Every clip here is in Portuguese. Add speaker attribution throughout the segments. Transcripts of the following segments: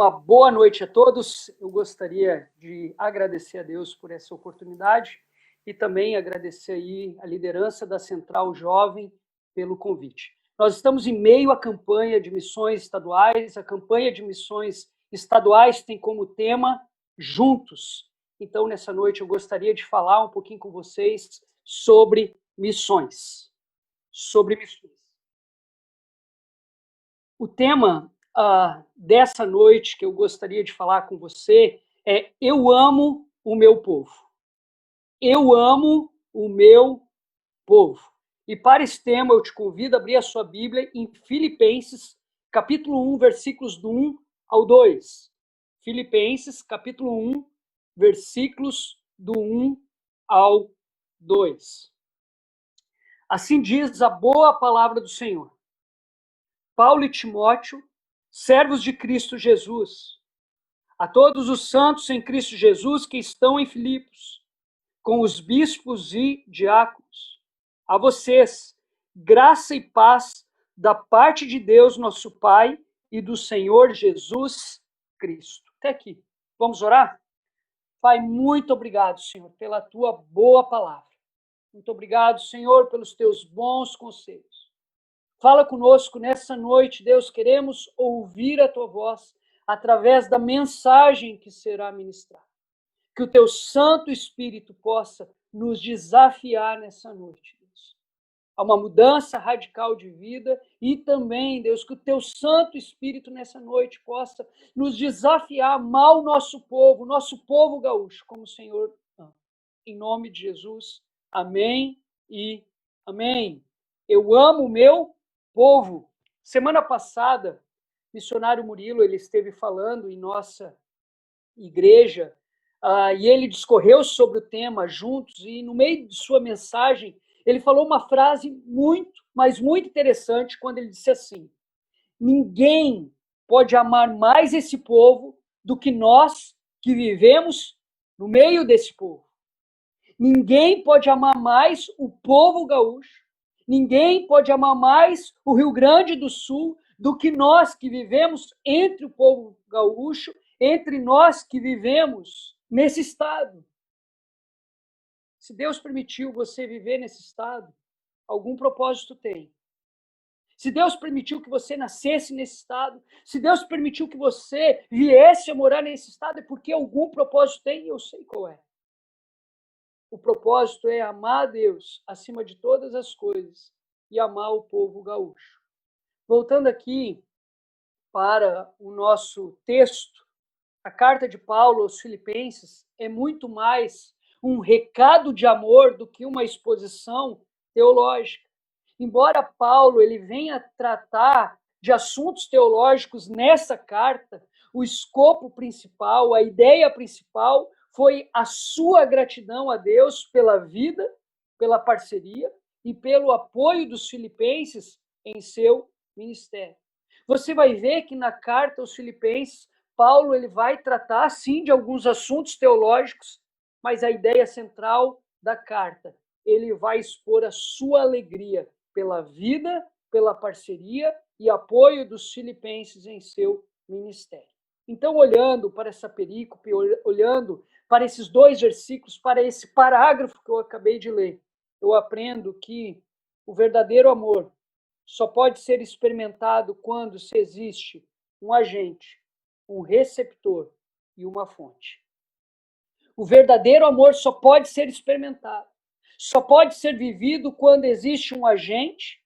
Speaker 1: Uma boa noite a todos. Eu gostaria de agradecer a Deus por essa oportunidade e também agradecer aí a liderança da Central Jovem pelo convite. Nós estamos em meio à campanha de missões estaduais. A campanha de missões estaduais tem como tema Juntos. Então, nessa noite, eu gostaria de falar um pouquinho com vocês sobre missões. O tema dessa noite que eu gostaria de falar com você é Eu amo o meu povo. Eu amo o meu povo. E para esse tema eu te convido a abrir a sua Bíblia em Filipenses, capítulo 1, versículos do 1 ao 2. Filipenses, capítulo 1, versículos do 1 ao 2. Assim diz a boa palavra do Senhor. Paulo e Timóteo, servos de Cristo Jesus, a todos os santos em Cristo Jesus que estão em Filipos, com os bispos e diáconos, a vocês, graça e paz da parte de Deus, nosso Pai, e do Senhor Jesus Cristo. Até aqui. Vamos orar? Pai, muito obrigado, Senhor, pela tua boa palavra. Muito obrigado, Senhor, pelos teus bons conselhos. Fala conosco nessa noite, Deus, queremos ouvir a tua voz através da mensagem que será ministrada. Que o teu Santo Espírito possa nos desafiar nessa noite, Deus. A uma mudança radical de vida e também, Deus, que o teu Santo Espírito nessa noite possa nos desafiar a amar o nosso povo gaúcho, como o Senhor ama. Em nome de Jesus, amém e amém. Eu amo o meu povo. Semana passada, o missionário Murilo, ele esteve falando em nossa igreja, e ele discorreu sobre o tema juntos, e no meio de sua mensagem, ele falou uma frase muito, mas muito interessante, quando ele disse assim: ninguém pode amar mais esse povo do que nós que vivemos no meio desse povo. Ninguém pode amar mais o povo gaúcho, ninguém pode amar mais o Rio Grande do Sul do que nós que vivemos entre o povo gaúcho, entre nós que vivemos nesse estado. Se Deus permitiu você viver nesse estado, algum propósito tem. Se Deus permitiu que você nascesse nesse estado, se Deus permitiu que você viesse a morar nesse estado, é porque algum propósito tem e eu sei qual é. O propósito é amar a Deus acima de todas as coisas e amar o povo gaúcho. Voltando aqui para o nosso texto, a carta de Paulo aos Filipenses é muito mais um recado de amor do que uma exposição teológica. Embora Paulo ele venha tratar de assuntos teológicos nessa carta, o escopo principal, a ideia principal foi a sua gratidão a Deus pela vida, pela parceria e pelo apoio dos filipenses em seu ministério. Você vai ver que na carta aos Filipenses, Paulo ele vai tratar, sim, de alguns assuntos teológicos, mas a ideia central da carta, ele vai expor a sua alegria pela vida, pela parceria e apoio dos filipenses em seu ministério. Então, olhando para essa perícope, olhando para esses dois versículos, para esse parágrafo que eu acabei de ler, eu aprendo que o verdadeiro amor só pode ser experimentado quando se existe um agente, um receptor e uma fonte. O verdadeiro amor só pode ser experimentado, só pode ser vivido quando existe um agente,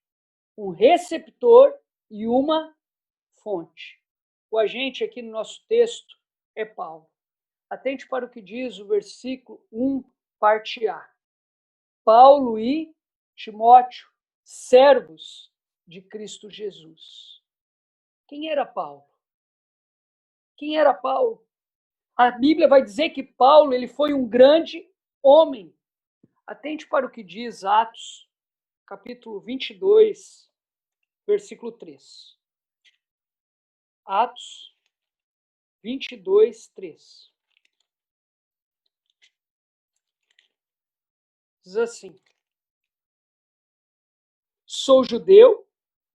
Speaker 1: um receptor e uma fonte. O agente aqui no nosso texto é Paulo. Atente para o que diz o versículo 1, parte A. Paulo e Timóteo, servos de Cristo Jesus. Quem era Paulo? Quem era Paulo? A Bíblia vai dizer que Paulo ele foi um grande homem. Atente para o que diz Atos, capítulo 22, versículo 3. Atos 22, 3. Diz assim: sou judeu,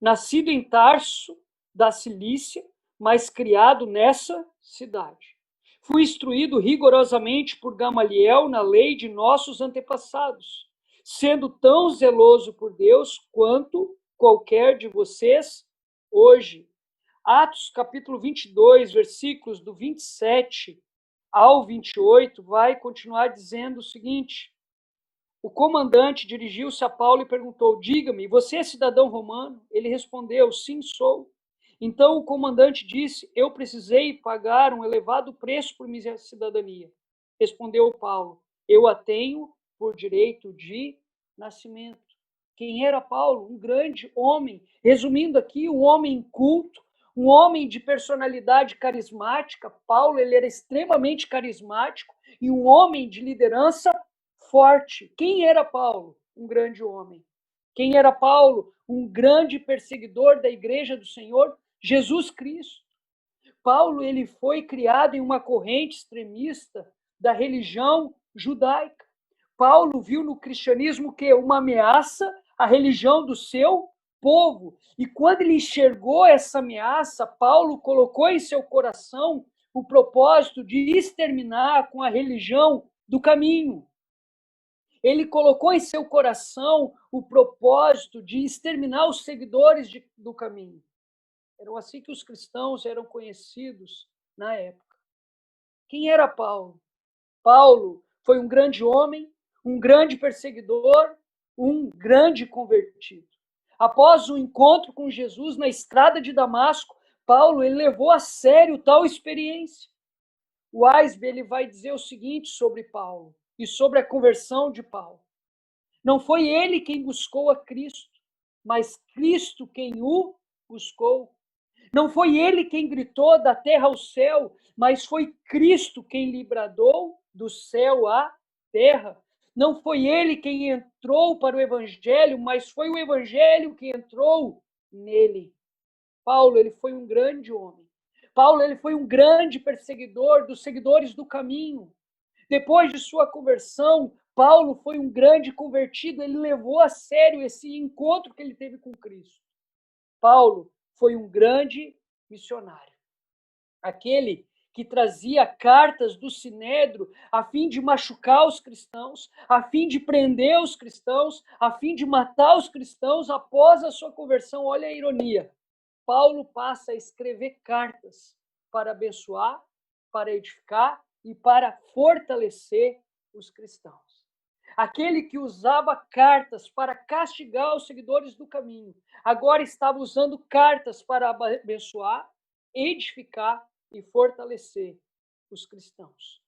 Speaker 1: nascido em Tarso, da Cilícia, mas criado nessa cidade. Fui instruído rigorosamente por Gamaliel na lei de nossos antepassados, sendo tão zeloso por Deus quanto qualquer de vocês hoje. Atos capítulo 22, versículos do 27 ao 28, vai continuar dizendo o seguinte: o comandante dirigiu-se a Paulo e perguntou: diga-me, você é cidadão romano? Ele respondeu: sim, sou. Então o comandante disse: eu precisei pagar um elevado preço por minha cidadania. Respondeu Paulo: eu a tenho por direito de nascimento. Quem era Paulo? Um grande homem. Resumindo aqui, um homem culto, um homem de personalidade carismática. Paulo, ele era extremamente carismático e um homem de liderança forte. Quem era Paulo? Um grande homem. Quem era Paulo? Um grande perseguidor da igreja do Senhor Jesus Cristo. Paulo, ele foi criado em uma corrente extremista da religião judaica. Paulo viu no cristianismo que uma ameaça à religião do seu povo. E quando ele enxergou essa ameaça, Paulo colocou em seu coração o propósito de exterminar com a religião do caminho. Ele colocou em seu coração o propósito de exterminar os seguidores do caminho. Eram assim que os cristãos eram conhecidos na época. Quem era Paulo? Paulo foi um grande homem, um grande perseguidor, um grande convertido. Após o encontro com Jesus na estrada de Damasco, Paulo ele levou a sério tal experiência. O Weisbe ele vai dizer o seguinte sobre Paulo e sobre a conversão de Paulo. Não foi ele quem buscou a Cristo, mas Cristo quem o buscou. Não foi ele quem gritou da terra ao céu, mas foi Cristo quem lhe bradou do céu à terra. Não foi ele quem entrou para o evangelho, mas foi o evangelho que entrou nele. Paulo, ele foi um grande homem. Paulo, ele foi um grande perseguidor dos seguidores do caminho. Depois de sua conversão, Paulo foi um grande convertido, ele levou a sério esse encontro que ele teve com Cristo. Paulo foi um grande missionário. Aquele que trazia cartas do Sinédrio a fim de machucar os cristãos, a fim de prender os cristãos, a fim de matar os cristãos após a sua conversão. Olha a ironia. Paulo passa a escrever cartas para abençoar, para edificar e para fortalecer os cristãos. Aquele que usava cartas para castigar os seguidores do caminho, agora estava usando cartas para abençoar, edificar e fortalecer os cristãos.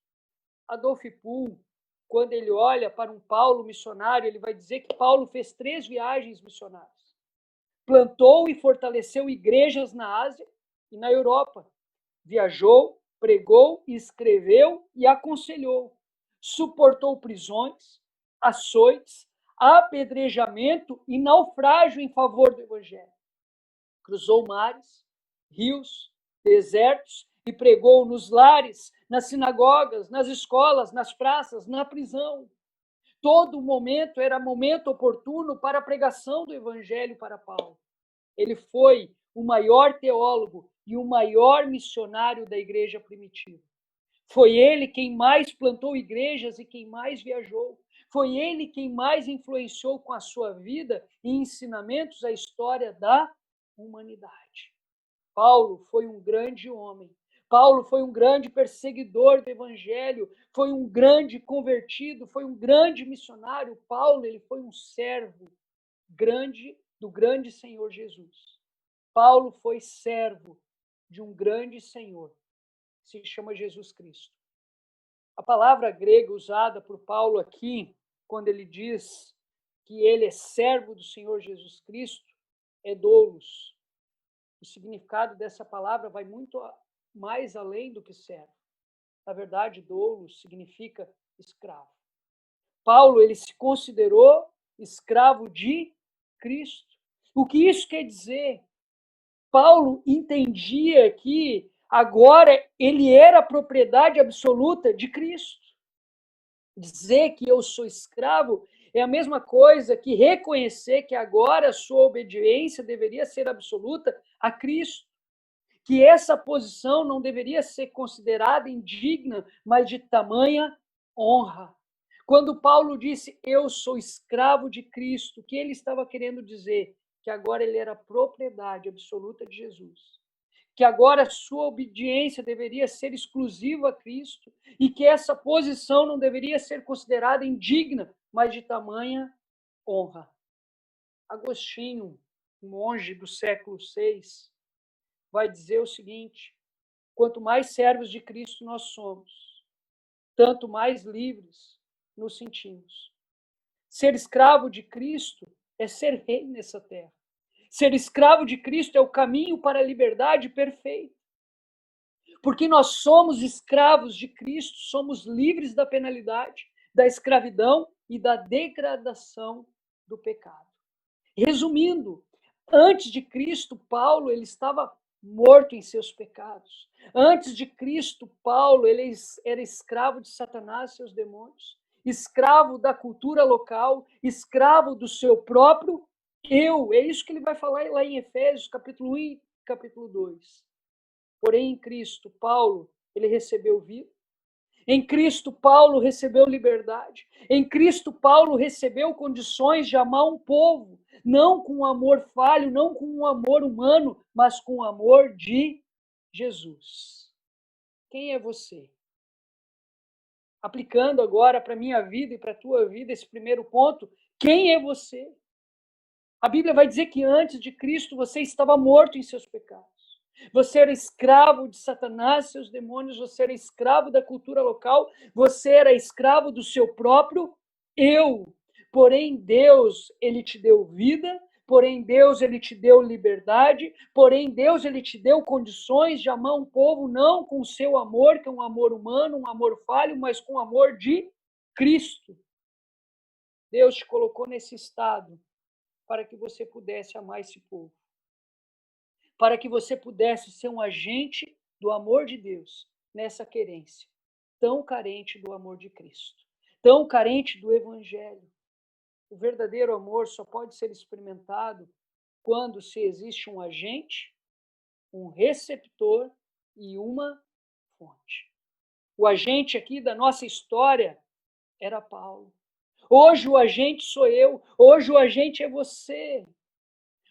Speaker 1: Adolf Pohl, quando ele olha para um Paulo missionário, ele vai dizer que Paulo fez 3 viagens missionárias. Plantou e fortaleceu igrejas na Ásia e na Europa. Viajou, pregou, escreveu e aconselhou. Suportou prisões, açoites, apedrejamento e naufrágio em favor do Evangelho. Cruzou mares, rios, desertos e pregou nos lares, nas sinagogas, nas escolas, nas praças, na prisão. Todo momento era momento oportuno para a pregação do Evangelho para Paulo. Ele foi o maior teólogo e o maior missionário da igreja primitiva. Foi ele quem mais plantou igrejas e quem mais viajou. Foi ele quem mais influenciou com a sua vida e ensinamentos a história da humanidade. Paulo foi um grande homem. Paulo foi um grande perseguidor do evangelho, foi um grande convertido, foi um grande missionário. Paulo, ele foi um servo grande do grande Senhor Jesus. Paulo foi servo de um grande Senhor, que se chama Jesus Cristo. A palavra grega usada por Paulo aqui, quando ele diz que ele é servo do Senhor Jesus Cristo, é doulos. O significado dessa palavra vai muito mais além do que servo. Na verdade, doulos significa escravo. Paulo, ele se considerou escravo de Cristo. O que isso quer dizer? Paulo entendia que agora ele era propriedade absoluta de Cristo. Dizer que eu sou escravo é a mesma coisa que reconhecer que agora a sua obediência deveria ser absoluta a Cristo. que essa posição não deveria ser considerada indigna, mas de tamanha honra. Quando Paulo disse, eu sou escravo de Cristo, o que ele estava querendo dizer? Que agora ele era propriedade absoluta de Jesus. Que agora a sua obediência deveria ser exclusiva a Cristo e que essa posição não deveria ser considerada indigna, mas de tamanha honra. Agostinho, um monge do século VI, vai dizer o seguinte: quanto mais servos de Cristo nós somos, tanto mais livres nos sentimos. Ser escravo de Cristo é ser rei nessa terra. Ser escravo de Cristo é o caminho para a liberdade perfeita. Porque nós somos escravos de Cristo, somos livres da penalidade, da escravidão e da degradação do pecado. Resumindo, antes de Cristo, Paulo ele estava morto em seus pecados. Antes de Cristo, Paulo ele era escravo de Satanás e seus demônios, escravo da cultura local, escravo do seu próprio eu. É isso que ele vai falar lá em Efésios, capítulo 1 e capítulo 2. Porém, em Cristo, Paulo, ele recebeu vida. Em Cristo, Paulo recebeu liberdade. Em Cristo, Paulo recebeu condições de amar um povo, não com um amor falho, não com um amor humano, mas com o amor de Jesus. Quem é você? Aplicando agora para a minha vida e para a tua vida esse primeiro ponto, quem é você? A Bíblia vai dizer que antes de Cristo você estava morto em seus pecados. Você era escravo de Satanás, seus demônios, você era escravo da cultura local, você era escravo do seu próprio eu. Porém, Deus, ele te deu vida, porém, Deus, ele te deu liberdade, porém, Deus, ele te deu condições de amar um povo não com o seu amor, que é um amor humano, um amor falho, mas com o amor de Cristo. Deus te colocou nesse estado para que você pudesse amar esse povo, para que você pudesse ser um agente do amor de Deus nessa querência, tão carente do amor de Cristo, tão carente do Evangelho. O verdadeiro amor só pode ser experimentado quando se existe um agente, um receptor e uma fonte. O agente aqui da nossa história era Paulo. Hoje o agente sou eu, hoje o agente é você.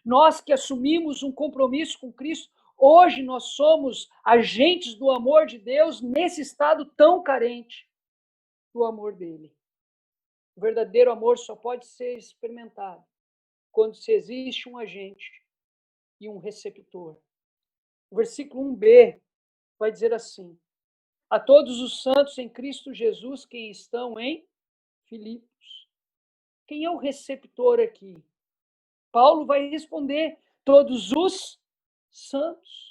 Speaker 1: Nós que assumimos um compromisso com Cristo, hoje nós somos agentes do amor de Deus nesse estado tão carente do amor dele. O verdadeiro amor só pode ser experimentado quando se existe um agente e um receptor. O versículo 1b vai dizer assim: a todos os santos em Cristo Jesus que estão em Filipos. Quem é o receptor aqui? Paulo vai responder: todos os santos.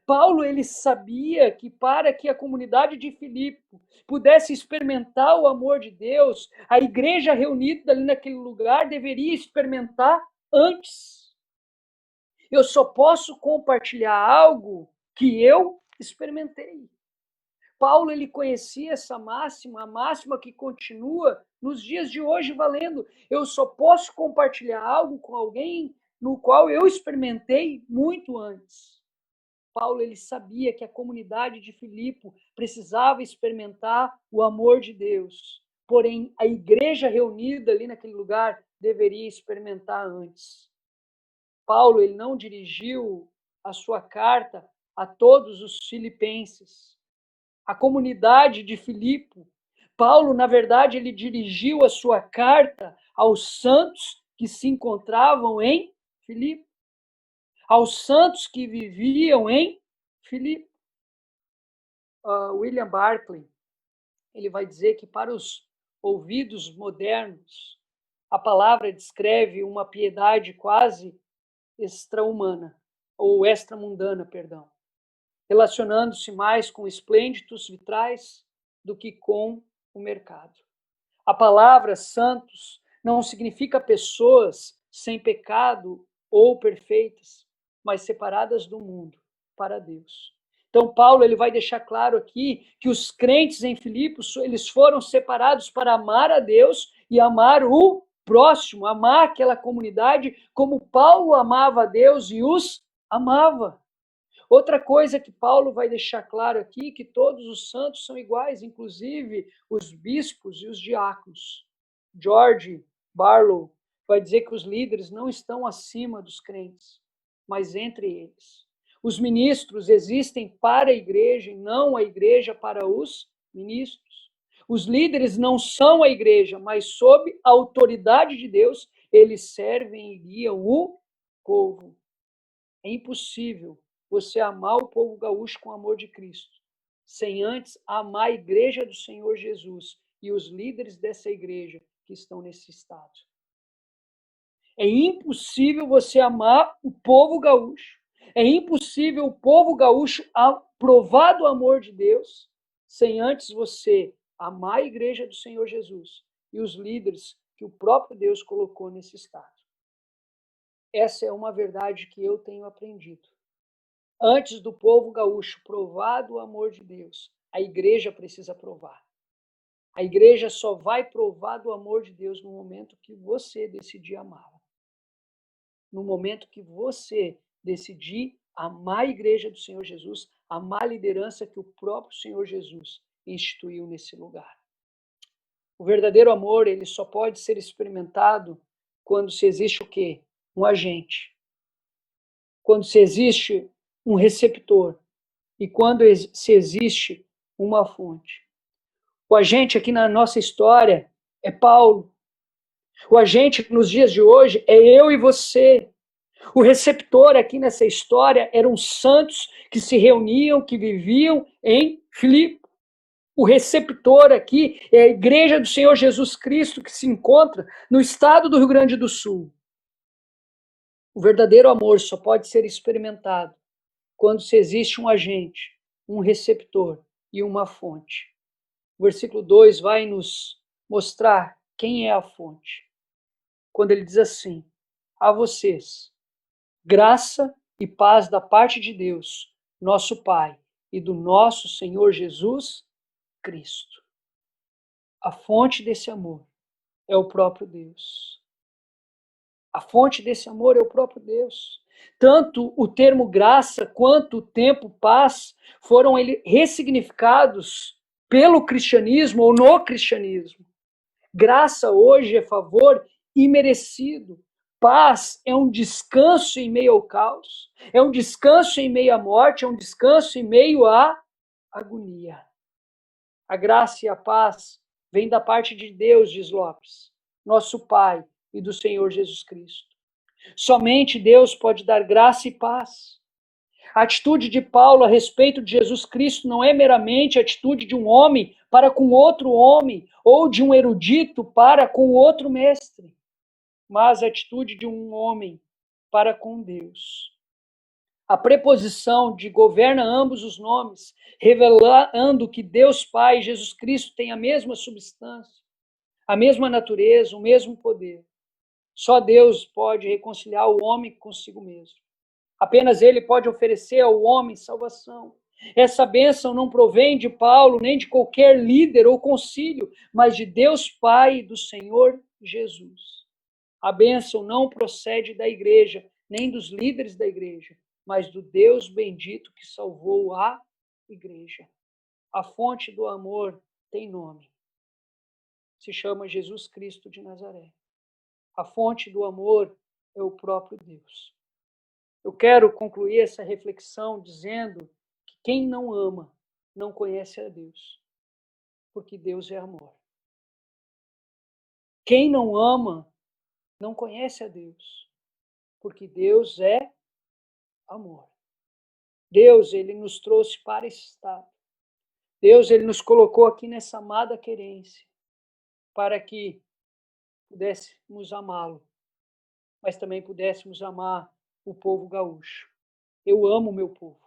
Speaker 1: Paulo ele sabia que para que a comunidade de Filipe pudesse experimentar o amor de Deus, a igreja reunida ali naquele lugar deveria experimentar antes. Eu só posso compartilhar algo que eu experimentei. Paulo ele conhecia essa máxima, a máxima que continua nos dias de hoje valendo. Eu só posso compartilhar algo com alguém no qual eu experimentei muito antes. Paulo ele sabia que a comunidade de Filipe precisava experimentar o amor de Deus. Porém, a igreja reunida ali naquele lugar deveria experimentar antes. Paulo ele não dirigiu a sua carta a todos os filipenses, a comunidade de Filipe. Paulo, na verdade, ele dirigiu a sua carta aos santos que se encontravam em Filipe, aos santos que viviam em Filipe. William Barclay, ele vai dizer que para os ouvidos modernos, a palavra descreve uma piedade quase extra-humana, ou extramundana, perdão, relacionando-se mais com esplêndidos vitrais do que com o mercado. A palavra santos não significa pessoas sem pecado ou perfeitas, mas separadas do mundo para Deus. Então Paulo ele vai deixar claro aqui que os crentes em Filipos, eles foram separados para amar a Deus e amar o próximo, amar aquela comunidade como Paulo amava a Deus e os amava. Outra coisa que Paulo vai deixar claro aqui, que todos os santos são iguais, inclusive os bispos e os diáconos. George Barlow vai dizer que os líderes não estão acima dos crentes, mas entre eles. Os ministros existem para a igreja e não a igreja para os ministros. Os líderes não são a igreja, mas sob a autoridade de Deus, eles servem e guiam o povo. É impossível você amar o povo gaúcho com o amor de Cristo, sem antes amar a igreja do Senhor Jesus e os líderes dessa igreja que estão nesse estado. É impossível você amar o povo gaúcho. É impossível o povo gaúcho provar do amor de Deus sem antes você amar a igreja do Senhor Jesus e os líderes que o próprio Deus colocou nesse estado. Essa é uma verdade que eu tenho aprendido. Antes do povo gaúcho provar do amor de Deus, a igreja precisa provar. A igreja só vai provar do amor de Deus no momento que você decidir amá-la. No momento que você decidir amar a igreja do Senhor Jesus, amar a liderança que o próprio Senhor Jesus instituiu nesse lugar. O verdadeiro amor, ele só pode ser experimentado quando se existe o quê? Um agente. Quando se existe um receptor e quando se existe uma fonte. O agente aqui na nossa história é Paulo. O agente nos dias de hoje é eu e você. O receptor aqui nessa história eram santos que se reuniam, que viviam em Filipe. O receptor aqui é a igreja do Senhor Jesus Cristo que se encontra no estado do Rio Grande do Sul. O verdadeiro amor só pode ser experimentado quando se existe um agente, um receptor e uma fonte. O versículo 2 vai nos mostrar quem é a fonte. Quando ele diz assim: a vocês, graça e paz da parte de Deus, nosso Pai, e do nosso Senhor Jesus Cristo. A fonte desse amor é o próprio Deus. A fonte desse amor é o próprio Deus. Tanto o termo graça quanto o tempo paz foram ressignificados pelo cristianismo ou no cristianismo. Graça hoje é favor imerecido. Paz é um descanso em meio ao caos, é um descanso em meio à morte, é um descanso em meio à agonia. A graça e a paz vêm da parte de Deus, diz Lopes, nosso Pai e do Senhor Jesus Cristo. Somente Deus pode dar graça e paz. A atitude de Paulo a respeito de Jesus Cristo não é meramente a atitude de um homem para com outro homem, ou de um erudito para com outro mestre, mas a atitude de um homem para com Deus. A preposição de governa ambos os nomes, revelando que Deus Pai e Jesus Cristo têm a mesma substância, a mesma natureza, o mesmo poder. Só Deus pode reconciliar o homem consigo mesmo. Apenas ele pode oferecer ao homem salvação. Essa bênção não provém de Paulo, nem de qualquer líder ou concílio, mas de Deus Pai e do Senhor Jesus. A bênção não procede da igreja, nem dos líderes da igreja, mas do Deus bendito que salvou a igreja. A fonte do amor tem nome. Se chama Jesus Cristo de Nazaré. A fonte do amor é o próprio Deus. Eu quero concluir essa reflexão dizendo que quem não ama não conhece a Deus, porque Deus é amor. Quem não ama não conhece a Deus, porque Deus é amor. Deus, ele nos trouxe para esse estado. Deus, ele nos colocou aqui nessa amada querência para que pudéssemos amá-lo, mas também pudéssemos amar o povo gaúcho. Eu amo o meu povo.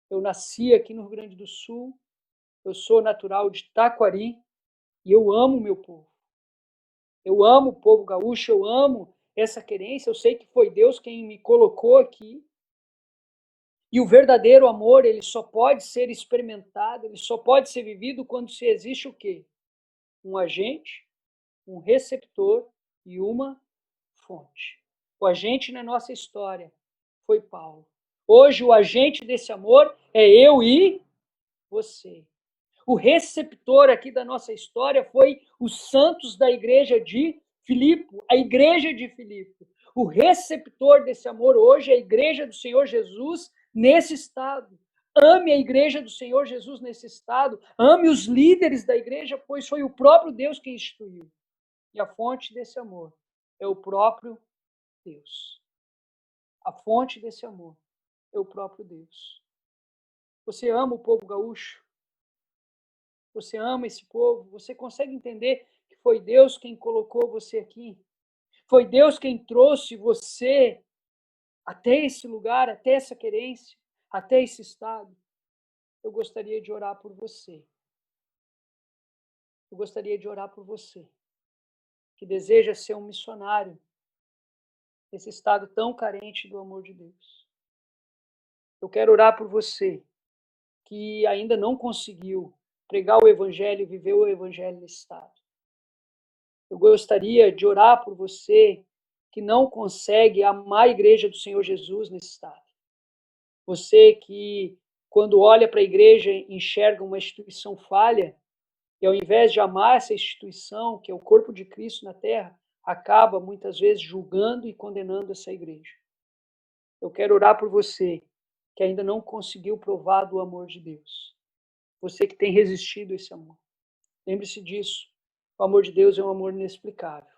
Speaker 1: Eu nasci aqui no Rio Grande do Sul, eu sou natural de Taquari e eu amo o meu povo. Eu amo o povo gaúcho, eu amo essa querência, eu sei que foi Deus quem me colocou aqui. E o verdadeiro amor, ele só pode ser experimentado, ele só pode ser vivido quando se existe o quê? Um agente, um receptor e uma fonte. O agente na nossa história foi Paulo. Hoje o agente desse amor é eu e você. O receptor aqui da nossa história foi os santos da igreja de Filipe, a igreja de Filipe. O receptor desse amor hoje é a igreja do Senhor Jesus nesse estado. Ame a igreja do Senhor Jesus nesse estado. Ame os líderes da igreja, pois foi o próprio Deus que instituiu. E a fonte desse amor é o próprio Deus. A fonte desse amor é o próprio Deus. Você ama o povo gaúcho? Você ama esse povo? Você consegue entender que foi Deus quem colocou você aqui? Foi Deus quem trouxe você até esse lugar, até essa querência, até esse estado? Eu gostaria de orar por você. Eu gostaria de orar por você, que deseja ser um missionário nesse estado tão carente do amor de Deus. Eu quero orar por você, que ainda não conseguiu pregar o evangelho e viver o evangelho nesse estado. Eu gostaria de orar por você que não consegue amar a igreja do Senhor Jesus nesse estado. Você que, quando olha para a igreja, enxerga uma instituição falha, e ao invés de amar essa instituição, que é o corpo de Cristo na terra, acaba muitas vezes julgando e condenando essa igreja. Eu quero orar por você que ainda não conseguiu provar do amor de Deus. Você que tem resistido a esse amor. Lembre-se disso. O amor de Deus é um amor inexplicável.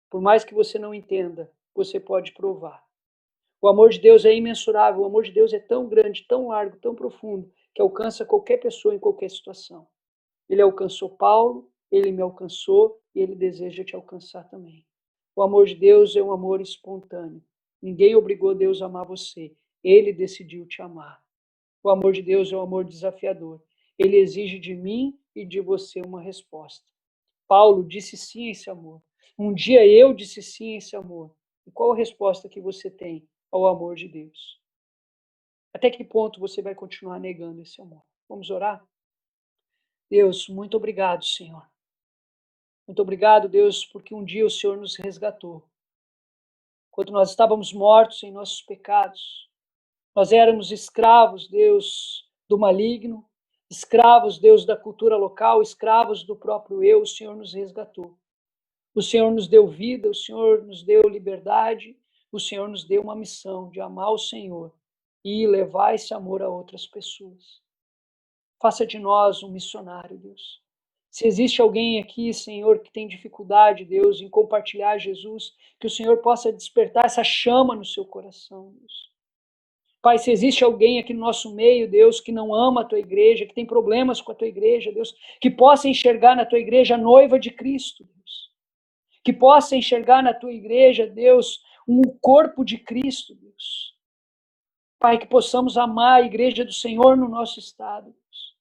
Speaker 1: Por mais que você não entenda, você pode provar. O amor de Deus é imensurável, o amor de Deus é tão grande, tão largo, tão profundo, que alcança qualquer pessoa em qualquer situação. Ele alcançou Paulo, ele me alcançou e ele deseja te alcançar também. O amor de Deus é um amor espontâneo. Ninguém obrigou Deus a amar você, ele decidiu te amar. O amor de Deus é um amor desafiador. Ele exige de mim e de você uma resposta. Paulo disse sim a esse amor. Um dia eu disse sim a esse amor. E qual a resposta que você tem ao amor de Deus? Até que ponto você vai continuar negando esse amor? Vamos orar? Deus, muito obrigado, Senhor. Muito obrigado, Deus, porque um dia o Senhor nos resgatou. Quando nós estávamos mortos em nossos pecados, nós éramos escravos, Deus, do maligno, escravos, Deus, da cultura local, escravos do próprio eu, o Senhor nos resgatou. O Senhor nos deu vida, o Senhor nos deu liberdade, o Senhor nos deu uma missão de amar o Senhor e levar esse amor a outras pessoas. Faça de nós um missionário, Deus. Se existe alguém aqui, Senhor, que tem dificuldade, Deus, em compartilhar Jesus, que o Senhor possa despertar essa chama no seu coração, Deus. Pai, se existe alguém aqui no nosso meio, Deus, que não ama a tua igreja, que tem problemas com a tua igreja, Deus, que possa enxergar na tua igreja a noiva de Cristo, Deus. Que possa enxergar na tua igreja, Deus, um corpo de Cristo, Deus. Pai, que possamos amar a igreja do Senhor no nosso estado, Deus.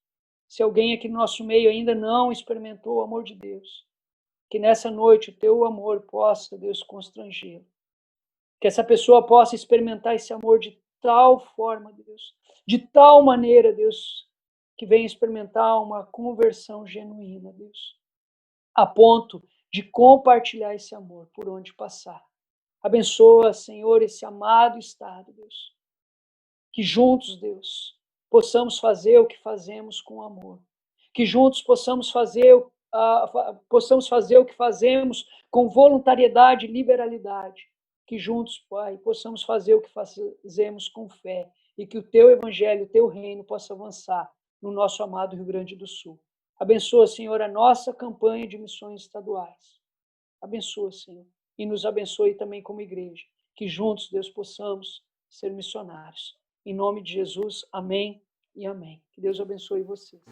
Speaker 1: Se alguém aqui no nosso meio ainda não experimentou o amor de Deus, que nessa noite o teu amor possa, Deus, constrangê-lo. Que essa pessoa possa experimentar esse amor de tal forma, Deus, de tal maneira, Deus, que venha experimentar uma conversão genuína, Deus, a ponto de compartilhar esse amor por onde passar. Abençoa, Senhor, esse amado estado, Deus. Que juntos, Deus, possamos fazer o que fazemos com amor. Que juntos possamos fazer o que fazemos com voluntariedade e liberalidade. Que juntos, Pai, possamos fazer o que fazemos com fé e que o teu evangelho, o teu reino possa avançar no nosso amado Rio Grande do Sul. Abençoa, Senhor, a nossa campanha de missões estaduais. Abençoa, Senhor, e nos abençoe também como igreja. Que juntos, Deus, possamos ser missionários. Em nome de Jesus, amém e amém. Que Deus abençoe vocês.